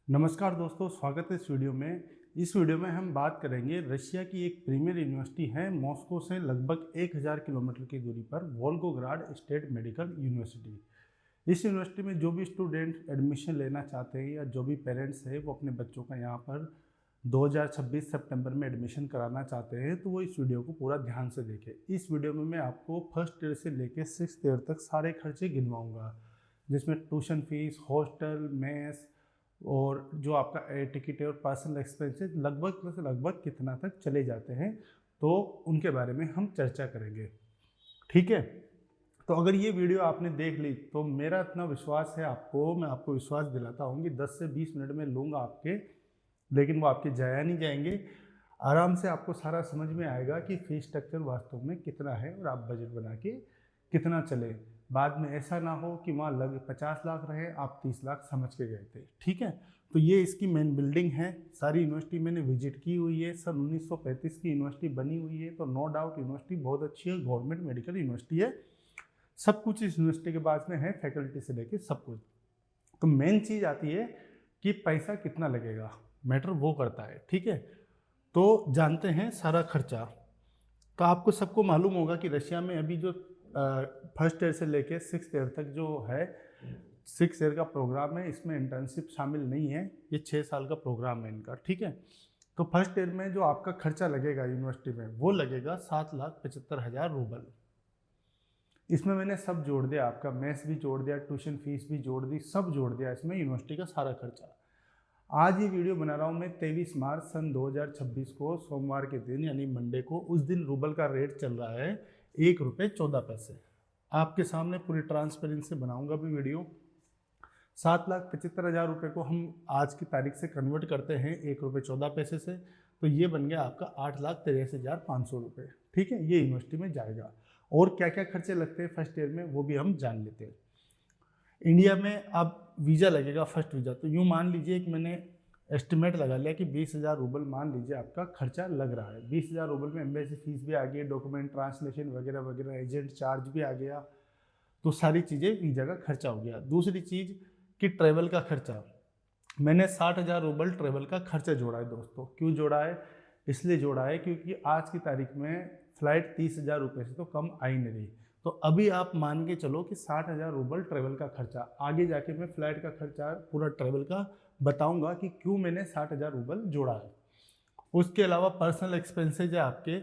नमस्कार दोस्तों, स्वागत है इस वीडियो में। इस वीडियो में हम बात करेंगे रशिया की एक प्रीमियर यूनिवर्सिटी है मॉस्को से लगभग 1000 किलोमीटर की दूरी पर वोल्गोग्राड स्टेट मेडिकल यूनिवर्सिटी। इस यूनिवर्सिटी में जो भी स्टूडेंट एडमिशन लेना चाहते हैं या जो भी पेरेंट्स हैं वो अपने बच्चों का यहाँ पर 2026 सितंबर में एडमिशन कराना चाहते हैं तो वो इस वीडियो को पूरा ध्यान से देखें। इस वीडियो में मैं आपको फर्स्ट ईयर से लेकर 6th ईयर तक सारे खर्चे गिनवाऊँगा, जिसमें ट्यूशन फीस, हॉस्टल, मेस और जो आपका एयर टिकट है और पर्सनल एक्सपेंसेस लगभग से लगभग कितना तक चले जाते हैं, तो उनके बारे में हम चर्चा करेंगे। ठीक है, तो अगर ये वीडियो आपने देख ली तो मेरा इतना विश्वास है आपको, मैं आपको विश्वास दिलाता हूँ कि 10 से 20 मिनट में लूँगा आपके, लेकिन वो आपके जाया नहीं जाएंगे। आराम से आपको सारा समझ में आएगा कि फीस स्ट्रक्चर वास्तव में कितना है और आप बजट बना के कितना चले। बाद में ऐसा ना हो कि वहाँ लग 50 लाख रहे, आप 30 लाख समझ के गए थे। ठीक है, तो ये इसकी मेन बिल्डिंग है। सारी यूनिवर्सिटी मैंने विजिट की हुई है। सन 1935 की यूनिवर्सिटी बनी हुई है, तो नो डाउट यूनिवर्सिटी बहुत अच्छी है, गवर्नमेंट मेडिकल यूनिवर्सिटी है। सब कुछ इस यूनिवर्सिटी के पास में है, फैकल्टी से लेके सब कुछ। तो मेन चीज़ आती है कि पैसा कितना लगेगा, मैटर वो करता है। ठीक है, तो जानते हैं सारा खर्चा। तो आपको सबको मालूम होगा कि रशिया में अभी जो फर्स्ट ईयर से लेके 6th ईयर तक जो है 6 ईयर का प्रोग्राम है, इसमें इंटर्नशिप शामिल नहीं है। ये 6 साल का प्रोग्राम है इनका। ठीक है, तो फर्स्ट ईयर में जो आपका खर्चा लगेगा यूनिवर्सिटी में वो लगेगा 7,75,000 रूबल। इसमें मैंने सब जोड़ दिया, आपका मेस भी जोड़ दिया, ट्यूशन फीस भी जोड़ दी, सब जोड़ दिया इसमें यूनिवर्सिटी का सारा खर्चा। आज ये वीडियो बना रहा हूँ मैं 23 मार्च सन 2026 को, सोमवार के दिन यानी मंडे को। उस दिन रूबल का रेट चल रहा है 1 रुपये 14 पैसे। आपके सामने पूरी ट्रांसपेरेंसी बनाऊंगा भी वीडियो। 7,75,000 रुपये को हम आज की तारीख से कन्वर्ट करते हैं 1 रुपये 14 पैसे से, तो ये बन गया आपका 8,83,500 रुपये। ठीक है, ये यूनिवर्सिटी में जाएगा। और क्या क्या खर्चे लगते हैं फर्स्ट ईयर में वो भी हम जान लेते हैं। इंडिया में अब वीज़ा लगेगा, फर्स्ट वीज़ा, तो यूँ मान लीजिए कि मैंने एस्टिमेट लगा लिया कि 20,000 रूबल मान लीजिए आपका खर्चा लग रहा है। 20,000 रूबल में एम्बेसी फीस भी आ गई, डॉक्यूमेंट ट्रांसलेशन वगैरह वगैरह, एजेंट चार्ज भी आ गया, तो सारी चीज़ें वीज़ा का खर्चा हो गया। दूसरी चीज़ कि ट्रैवल का खर्चा, मैंने 60,000 रूबल ट्रैवल का खर्चा जोड़ा है दोस्तों। क्यों जोड़ा है? इसलिए जोड़ा है क्योंकि आज की तारीख में फ़्लाइट 30,000 रुपये से तो कम आ ही नहीं रही। तो अभी आप मान के चलो कि 60,000 रूबल ट्रैवल का खर्चा। आगे जाके मैं फ़्लाइट का खर्चा पूरा ट्रैवल का बताऊंगा कि क्यों मैंने 60,000 रूबल जोड़ा है। उसके अलावा पर्सनल एक्सपेंसेज है आपके,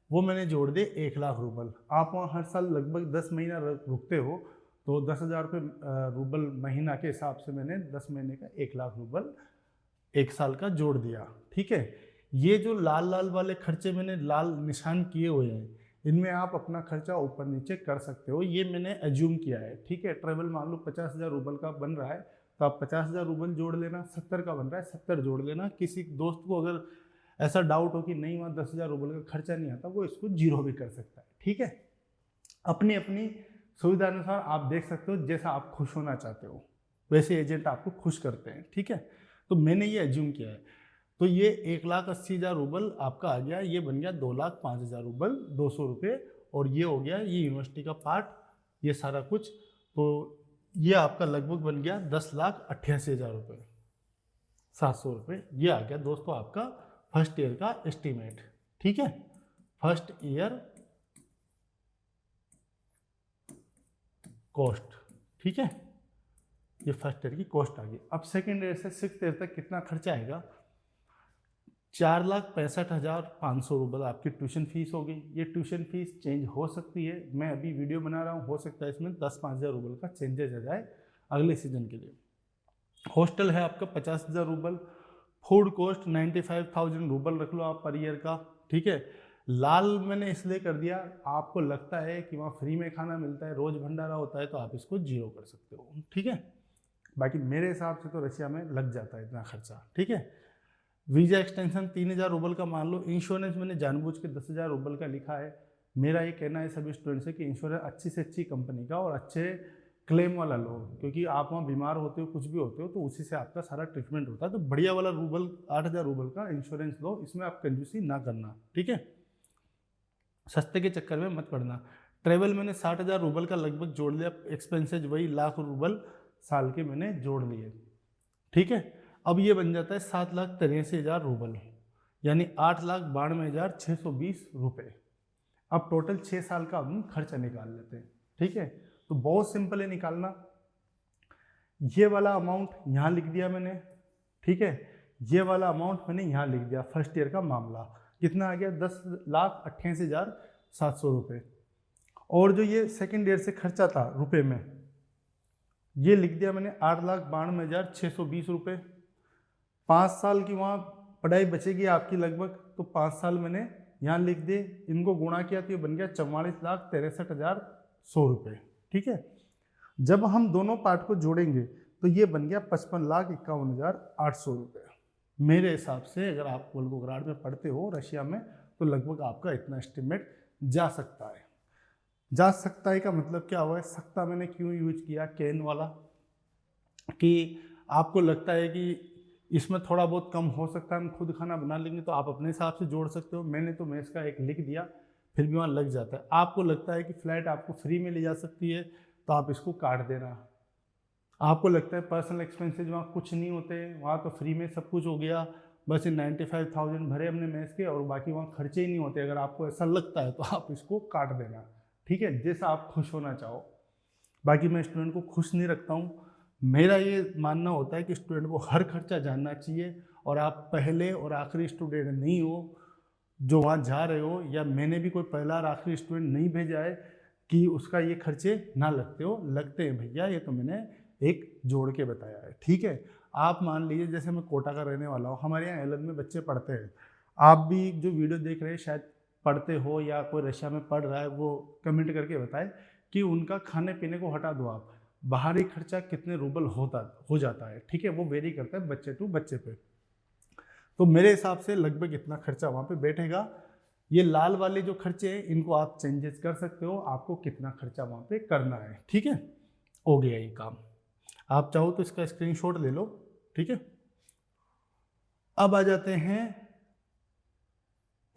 वो मैंने जोड़ दिए 1 लाख रूबल। आप वहाँ हर साल लगभग 10 महीना रुकते हो, तो 10,000 रुपये रूबल महीना के हिसाब से मैंने 10 महीने का 1 लाख रूबल 1 साल का जोड़ दिया। ठीक है, ये जो लाल लाल वाले खर्चे मैंने लाल निशान किए हुए हैं, इनमें आप अपना खर्चा ऊपर नीचे कर सकते हो, ये मैंने एज्यूम किया है। ठीक है, ट्रेवल मान लो 50,000 रूबल का बन रहा है, तो आप 50,000 रूबल जोड़ लेना। 70 का बन रहा है, 70 जोड़ लेना। किसी दोस्त को अगर ऐसा डाउट हो कि नहीं वहाँ 10,000 रूबल का खर्चा नहीं आता, वो इसको जीरो भी कर सकता है। ठीक है, अपनी अपनी सुविधा अनुसार आप देख सकते हो, जैसा आप खुश होना चाहते हो वैसे एजेंट आपको खुश करते हैं। ठीक है, तो मैंने ये एज्यूम किया है। तो ये 1,80,000 रूबल आपका आ गया, ये बन गया 2,05,000 रूबल 200 रुपये, और ये हो गया ये यूनिवर्सिटी का पार्ट, ये सारा कुछ। तो ये आपका लगभग बन गया 10,88,000 रुपये 700 रुपये। ये आ गया दोस्तों आपका फर्स्ट ईयर का एस्टीमेट। ठीक है, फर्स्ट ईयर कॉस्ट। ठीक है, ये फर्स्ट ईयर की कॉस्ट आ गई। अब सेकेंड ईयर से 6th ईयर तक कितना खर्चा आएगा? 4,65,500 रूबल आपकी ट्यूशन फीस हो गई। ये ट्यूशन फीस चेंज हो सकती है, मैं अभी वीडियो बना रहा हूँ, हो सकता है इसमें 10-5,000 रूबल का चेंजेस आ जाए अगले सीजन के लिए। हॉस्टल है आपका 50,000 रूबल। फूड कॉस्ट 95,000 रूबल रख लो आप पर ईयर का। ठीक है, लाल मैंने इसलिए कर दिया, आपको लगता है कि वहाँ फ्री में खाना मिलता है, रोज भंडारा होता है, तो आप इसको जीरो कर सकते हो। ठीक है, बाकी मेरे हिसाब से तो रशिया में लग जाता है इतना खर्चा। ठीक है, वीज़ा एक्सटेंशन 3,000 रूबल का मान लो। इंश्योरेंस मैंने जानबूझ के 10,000 रूबल का लिखा है। मेरा ये कहना है सभी स्टूडेंट से कि इंश्योरेंस अच्छी से अच्छी कंपनी का और अच्छे क्लेम वाला लो, क्योंकि आप वहाँ बीमार होते हो, कुछ भी होते हो, तो उसी से आपका सारा ट्रीटमेंट होता है। तो बढ़िया वाला रूबल 8,000 रूबल का इंश्योरेंस लो, इसमें आप कंजूसी ना करना। ठीक है, सस्ते के चक्कर में मत पड़ना। ट्रेवल मैंने 60,000 रूबल का लगभग जोड़ लिया, एक्सपेंसेज वही 1,00,000 रूबल साल के मैंने जोड़ लिए। ठीक है, अब ये बन जाता है 7,83,000 रूबल, यानी 8,92,620 रुपये। अब टोटल 6 साल का हम खर्चा निकाल लेते हैं। ठीक है, तो बहुत सिंपल है निकालना। ये वाला अमाउंट यहाँ लिख दिया मैंने, ठीक है, ये वाला अमाउंट मैंने यहाँ लिख दिया। फर्स्ट ईयर का मामला कितना आ गया, 10,88,700 रुपये। और जो ये सेकेंड ईयर से खर्चा था रुपए में, ये लिख दिया मैंने 8,92,620 रुपये। 5 साल की वहाँ पढ़ाई बचेगी आपकी लगभग, तो 5 साल मैंने यहाँ लिख दिए। इनको गुणा किया तो ये बन गया 44,63,100 रुपये। ठीक है, जब हम दोनों पार्ट को जोड़ेंगे तो ये बन गया 55,51,800 रुपये। मेरे हिसाब से अगर आप वोल्गोग्राड में पढ़ते हो रशिया में, तो लगभग आपका इतना एस्टिमेट जा सकता है। जा सकता है का मतलब क्या हुआ है, सकता मैंने क्यों यूज किया कैन वाला, कि आपको लगता है कि इसमें थोड़ा बहुत कम हो सकता है, हम खुद खाना बना लेंगे, तो आप अपने हिसाब से जोड़ सकते हो। मैंने तो मेस का एक लिख दिया, फिर भी वहाँ लग जाता है। आपको लगता है कि फ्लाइट आपको फ्री में ले जा सकती है, तो आप इसको काट देना। आपको लगता है पर्सनल एक्सपेंसेस वहाँ कुछ नहीं होते, वहाँ तो फ्री में सब कुछ हो गया, बस 95,000 भरे हमने मेस के और बाकी वहाँ खर्चे ही नहीं होते, अगर आपको ऐसा लगता है तो आप इसको काट देना। ठीक है, जैसा आप खुश होना चाहो। बाकी मैं स्टूडेंट को खुश नहीं रखता हूँ। मेरा ये मानना होता है कि स्टूडेंट को हर खर्चा जानना चाहिए, और आप पहले और आखिरी स्टूडेंट नहीं हो जो वहाँ जा रहे हो, या मैंने भी कोई पहला और आखिरी स्टूडेंट नहीं भेजा है कि उसका ये खर्चे ना लगते हो। लगते हैं भैया, ये तो मैंने एक जोड़ के बताया है। ठीक है, आप मान लीजिए जैसे मैं कोटा का रहने वाला हूँ, हमारे यहाँ एलन में बच्चे पढ़ते हैं। आप भी जो वीडियो देख रहे हैं शायद पढ़ते हो, या कोई रशिया में पढ़ रहा है, वो कमेंट करके बताए कि उनका खाने पीने को हटा दो आप, बाहरी खर्चा कितने रूबल हो जाता है। ठीक है, वो वेरी करता है बच्चे टू बच्चे पे। तो मेरे हिसाब से लगभग इतना खर्चा वहाँ पे बैठेगा। ये लाल वाले जो खर्चे हैं इनको आप चेंजेस कर सकते हो, आपको कितना खर्चा वहाँ पे करना है। ठीक है, हो गया ये काम। आप चाहो तो इसका स्क्रीनशॉट ले लो। ठीक है, अब आ जाते हैं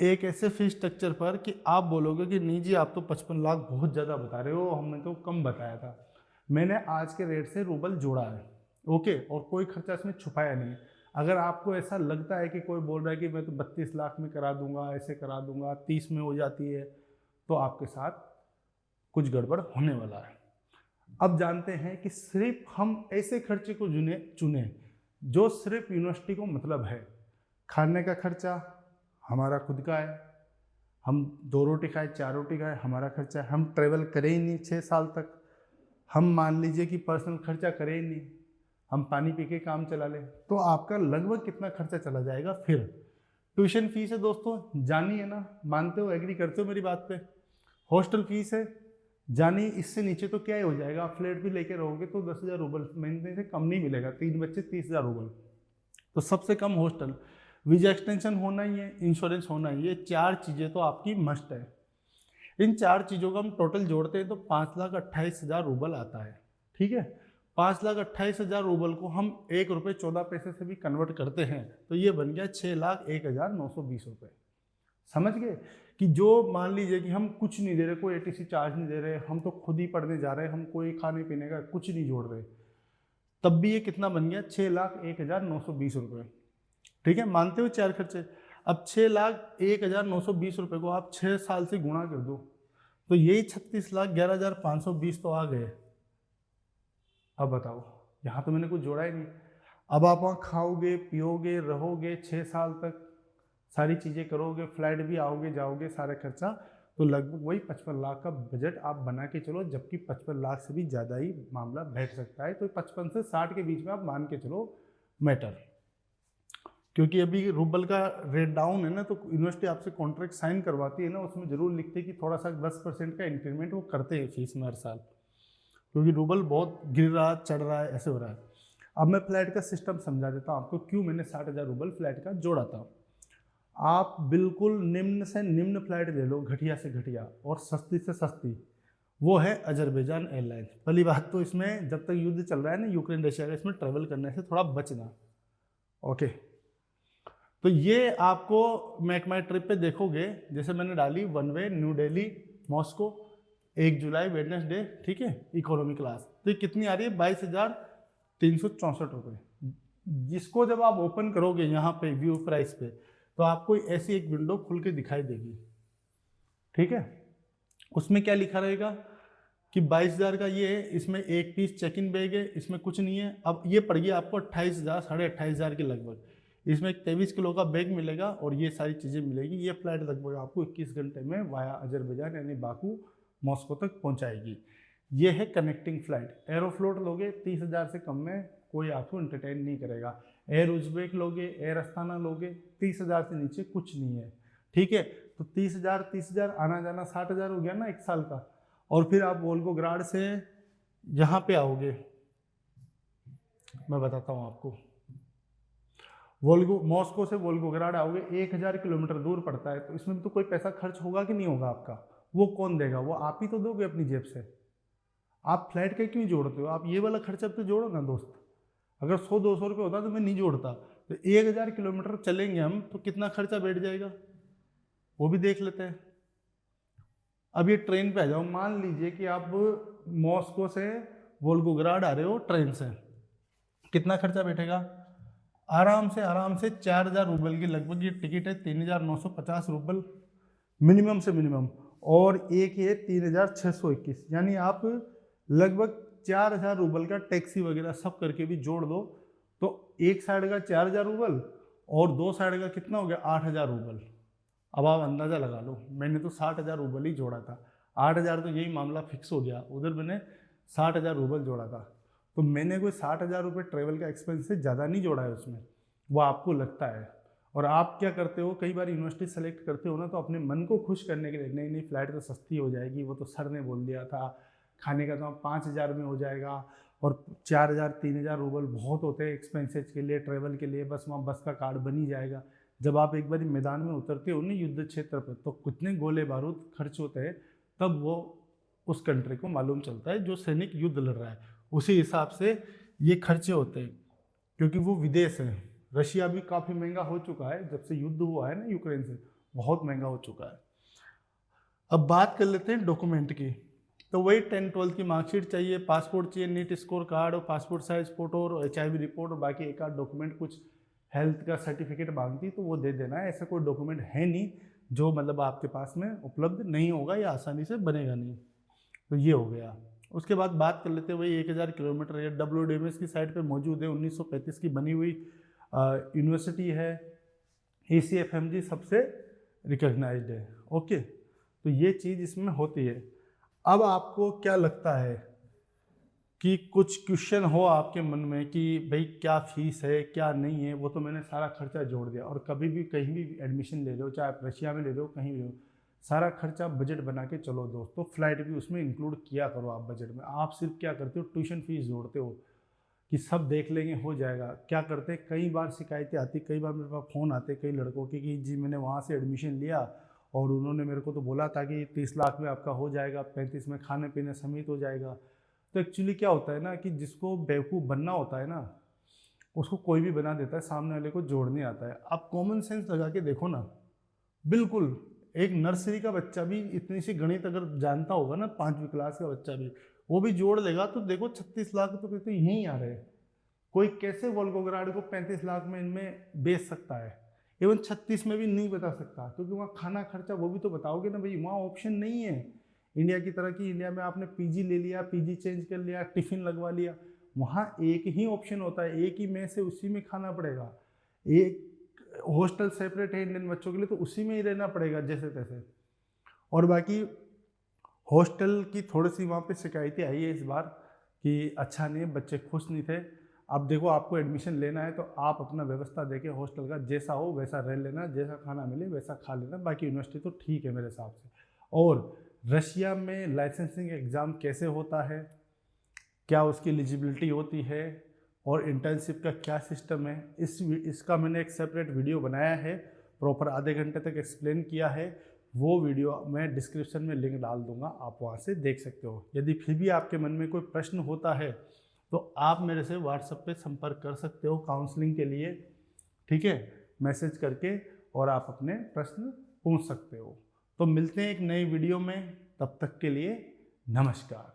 एक ऐसे फी स्ट्रक्चर पर कि आप बोलोगे कि नहीं जी, आप तो 55 लाख बहुत ज़्यादा बता रहे हो, हमने तो कम बताया था। मैंने आज के रेट से रूबल जोड़ा है, ओके, और कोई खर्चा इसमें छुपाया नहीं। अगर आपको ऐसा लगता है कि कोई बोल रहा है कि मैं तो 32 लाख में करा दूंगा, ऐसे करा दूंगा, 30 में हो जाती है, तो आपके साथ कुछ गड़बड़ होने वाला है। अब जानते हैं कि सिर्फ हम ऐसे खर्चे को चुने जो सिर्फ यूनिवर्सिटी को मतलब है। खाने का खर्चा हमारा खुद का है, हम 2 रोटी खाए 4 रोटी खाए हमारा खर्चा है, हम ट्रेवल करें ही नहीं 6 साल तक, हम मान लीजिए कि पर्सनल खर्चा करें ही नहीं, हम पानी पी के काम चला लें, तो आपका लगभग कितना खर्चा चला जाएगा। फिर ट्यूशन फीस है दोस्तों, जानी है ना, मानते हो, एग्री करते हो मेरी बात पे। हॉस्टल फीस है जानी, इससे नीचे तो क्या ही हो जाएगा। आप फ्लैट भी लेके रहोगे तो 10,000 रूबल महीने से कम नहीं मिलेगा, 3 बच्चे 30,000 रूबल, तो सबसे कम हॉस्टल, वीजा एक्सटेंशन होना ही है, इंश्योरेंस होना ही है, 4 चीज़ें तो आपकी मस्ट है। इन 4 चीज़ों का हम टोटल जोड़ते हैं तो 5,28,000 रूबल आता है। ठीक है, 5,28,000 रूबल को हम 1 रुपये 14 पैसे से भी कन्वर्ट करते हैं तो ये बन गया 6,01,920 रुपये। समझ गए कि जो मान लीजिए कि हम कुछ नहीं दे रहे, कोई ATC चार्ज नहीं दे रहे, हम तो खुद ही पढ़ने जा रहे हैं, हम कोई खाने पीने का कुछ नहीं जोड़ रहे, तब भी ये कितना बन गया 6,01,920 रुपये। ठीक है, मानते हो 4 खर्चे। अब 6,01,920 रुपये को आप 6 साल से गुणा कर दो तो यही 36,11,520 तो आ गए। अब बताओ, यहाँ तो मैंने कुछ जोड़ा ही नहीं। अब आप वहाँ खाओगे पियोगे रहोगे 6 साल तक, सारी चीज़ें करोगे, फ्लाइट भी आओगे जाओगे, सारा खर्चा, तो लगभग वही 55 लाख का बजट आप बना के चलो, जबकि 55 लाख से भी ज़्यादा ही मामला बैठ सकता है। तो 55 से 60 के बीच में आप मान के चलो मैटर, क्योंकि अभी रूबल का रेट डाउन है ना, तो यूनिवर्सिटी आपसे कॉन्ट्रैक्ट साइन करवाती है ना, उसमें ज़रूर लिखते हैं कि थोड़ा सा 10% का इंक्रीमेंट वो करते हैं फीस में हर साल, क्योंकि रूबल बहुत गिर रहा चढ़ रहा है, ऐसे हो रहा है। अब मैं फ्लाइट का सिस्टम समझा देता हूँ आपको, क्यों मैंने 60,000 रूबल फ्लाइट का जोड़ा था। आप बिल्कुल निम्न से निम्न फ्लाइट ले लो, घटिया से घटिया और सस्ती से सस्ती, वो है अजरबैजान एयरलाइंस। पहली बात तो इसमें जब तक युद्ध चल रहा है ना यूक्रेन रशिया का, इसमें ट्रैवल करने से थोड़ा बचना, ओके। तो ये आपको मेक माई ट्रिप पे देखोगे, जैसे मैंने डाली 1 वे न्यू दिल्ली मॉस्को 1 जुलाई वेडनेसडे, ठीक है, इकोनॉमी क्लास, तो ये कितनी आ रही है 22,364 रुपये। जिसको जब आप ओपन करोगे यहाँ पे व्यू प्राइस पे, तो आपको ऐसी एक विंडो खुल के दिखाई देगी, ठीक है। उसमें क्या लिखा रहेगा कि 22,000 का ये है, इसमें एक पीस चेक इन बैग है, इसमें कुछ नहीं है। अब ये पड़ गया आपको 28,000 28,500 के लगभग। इसमें एक 23 किलो का बैग मिलेगा और ये सारी चीज़ें मिलेगी। ये फ्लाइट लगभग आपको 21 घंटे में वाया अजरबैजान यानी बाकू मॉस्को तक पहुंचाएगी। ये है कनेक्टिंग फ्लाइट। एरोफ्लोट लोगे 30,000 से कम में कोई आपको एंटरटेन नहीं करेगा। एयर उज्बेक लोगे, एयर अस्ताना लोगे, 30,000 से नीचे कुछ नहीं है, ठीक है। तो 30,000 आना जाना 60,000 हो गया ना एक साल का। और फिर आप वोल्गोग्राड से यहाँ पे आओगे, मैं बताता हूँ आपको। मॉस्को से वोल्गोग्राड आओगे, 1,000 किलोमीटर दूर पड़ता है। तो इसमें भी तो कोई पैसा खर्च होगा कि नहीं होगा आपका? वो कौन देगा? वो आप ही तो दोगे अपनी जेब से। आप फ्लाइट का क्यों जोड़ते हो? आप ये वाला खर्चा तो जोड़ो ना दोस्त। अगर 100-200 रुपये होता तो मैं नहीं जोड़ता। तो 1,000 किलोमीटर चलेंगे हम तो कितना खर्चा बैठ जाएगा वो भी देख लेते हैं। अब ये ट्रेन पे आ जाओ। मान लीजिए कि आप मॉस्को से वोल्गोग्राड आ रहे हो ट्रेन से, कितना खर्चा बैठेगा? आराम से 4,000 रूबल की लगभग ये टिकट है। 3,950 रूबल मिनिमम से मिनिमम, और एक ये 3,621, यानी आप लगभग 4,000 रूबल का टैक्सी वगैरह सब करके भी जोड़ दो तो एक साइड का 4,000 रूबल और दो साइड का कितना हो गया? 8,000 रूबल। अब आप अंदाज़ा लगा लो, मैंने तो 60,000 रूबल ही जोड़ा था। 8,000 तो यही मामला फिक्स हो गया, उधर मैंने 60,000 रूबल जोड़ा था। तो मैंने कोई 60,000 रुपये ट्रेवल का एक्सपेंस से ज़्यादा नहीं जोड़ा है उसमें, वो आपको लगता है। और आप क्या करते हो, कई बार यूनिवर्सिटी सेलेक्ट करते हो ना तो अपने मन को खुश करने के लिए, नहीं नहीं फ्लाइट तो सस्ती हो जाएगी, वो तो सर ने बोल दिया था, खाने का तो 5,000 में हो जाएगा, और 4,000 3,000 रूबल बहुत होते हैं एक्सपेंसेज के लिए, ट्रेवल के लिए, बस वहाँ बस का कार्ड बन ही जाएगा। जब आप एक बार मैदान में उतरते हो ना युद्ध क्षेत्र पर, तो कितने गोले बारूद खर्च होते हैं, तब वो उस कंट्री को मालूम चलता है जो सैनिक युद्ध लड़ रहा है, उसी हिसाब से ये खर्चे होते हैं, क्योंकि वो विदेश है। रशिया भी काफ़ी महंगा हो चुका है जब से युद्ध हुआ है ना यूक्रेन से, बहुत महंगा हो चुका है। अब बात कर लेते हैं डॉक्यूमेंट की। तो वही 10-12 की मार्कशीट चाहिए, पासपोर्ट चाहिए, नीट स्कोर कार्ड और पासपोर्ट साइज फोटो और HIV रिपोर्ट, और बाकी एक आध डॉक्यूमेंट कुछ हेल्थ का सर्टिफिकेट मांगती तो वो दे देना है। ऐसा कोई डॉक्यूमेंट है नहीं जो मतलब आपके पास में उपलब्ध नहीं होगा या आसानी से बनेगा नहीं। तो ये हो गया। उसके बाद बात कर लेते हैं वही 1,000 किलोमीटर है, WDMS की साइट पे मौजूद है, 1935 की बनी हुई यूनिवर्सिटी है, ACFMG सबसे रिकॉग्नाइज्ड है। ओके, तो ये चीज़ इसमें होती है। अब आपको क्या लगता है कि कुछ क्वेश्चन हो आपके मन में कि भाई क्या फीस है क्या नहीं है? वो तो मैंने सारा खर्चा जोड़ दिया। और कभी भी कहीं भी एडमिशन ले रहे हो, चाहे आप रशिया में ले रहे हो, कहीं भी हो, सारा खर्चा बजट बना के चलो दोस्तों। फ्लाइट भी उसमें इंक्लूड किया करो आप बजट में। आप सिर्फ क्या करते हो, ट्यूशन फीस जोड़ते हो कि सब देख लेंगे हो जाएगा। क्या करते हैं, कई बार शिकायतें आती, कई बार मेरे पास फ़ोन आते कई लड़कों के कि जी मैंने वहाँ से एडमिशन लिया और उन्होंने मेरे को तो बोला था कि 30 लाख में आपका हो जाएगा, 35 में खाने पीने समेत हो जाएगा। तो एक्चुअली क्या होता है ना कि जिसको बेवकूफ़ बनना होता है ना, उसको कोई भी बना देता है, सामने वाले को जोड़ने आता है। आप कॉमन सेंस लगा के देखो ना, बिल्कुल एक नर्सरी का बच्चा भी इतनी सी गणित अगर जानता होगा ना, 5वीं क्लास का बच्चा भी, वो भी जोड़ लेगा। तो देखो 36 लाख तो कहते यहीं आ रहे हैं। कोई कैसे वोल्गोग्राड को 35 लाख में इनमें बेच सकता है? इवन 36 में भी नहीं बता सकता, क्योंकि वहाँ खाना खर्चा वो भी तो बताओगे ना भाई। वहाँ ऑप्शन नहीं है इंडिया की तरह की। इंडिया में आपने पीजी ले लिया, पीजी चेंज कर लिया, टिफिन लगवा लिया। वहाँ एक ही ऑप्शन होता है, एक ही मेस है, उसी में खाना पड़ेगा। एक हॉस्टल सेपरेट है इंडियन बच्चों के लिए, तो उसी में ही रहना पड़ेगा जैसे तैसे। और बाकी हॉस्टल की थोड़ी सी वहाँ पे शिकायतें आई है इस बार कि अच्छा नहीं, बच्चे खुश नहीं थे। अब देखो आपको एडमिशन लेना है तो आप अपना व्यवस्था देके हॉस्टल का जैसा हो वैसा रह लेना, जैसा खाना मिले वैसा खा लेना। बाकी यूनिवर्सिटी तो ठीक है मेरे हिसाब से। और रशिया में लाइसेंसिंग एग्ज़ाम कैसे होता है, क्या उसकी एलिजिबिलिटी होती है, और इंटर्नशिप का क्या सिस्टम है, इसका मैंने एक सेपरेट वीडियो बनाया है, प्रॉपर आधे घंटे तक एक्सप्लेन किया है। वो वीडियो मैं डिस्क्रिप्शन में लिंक डाल दूंगा, आप वहाँ से देख सकते हो। यदि फिर भी आपके मन में कोई प्रश्न होता है तो आप मेरे से व्हाट्सएप पे संपर्क कर सकते हो काउंसलिंग के लिए, ठीक है, मैसेज करके, और आप अपने प्रश्न पूछ सकते हो। तो मिलते हैं एक नई वीडियो में, तब तक के लिए नमस्कार।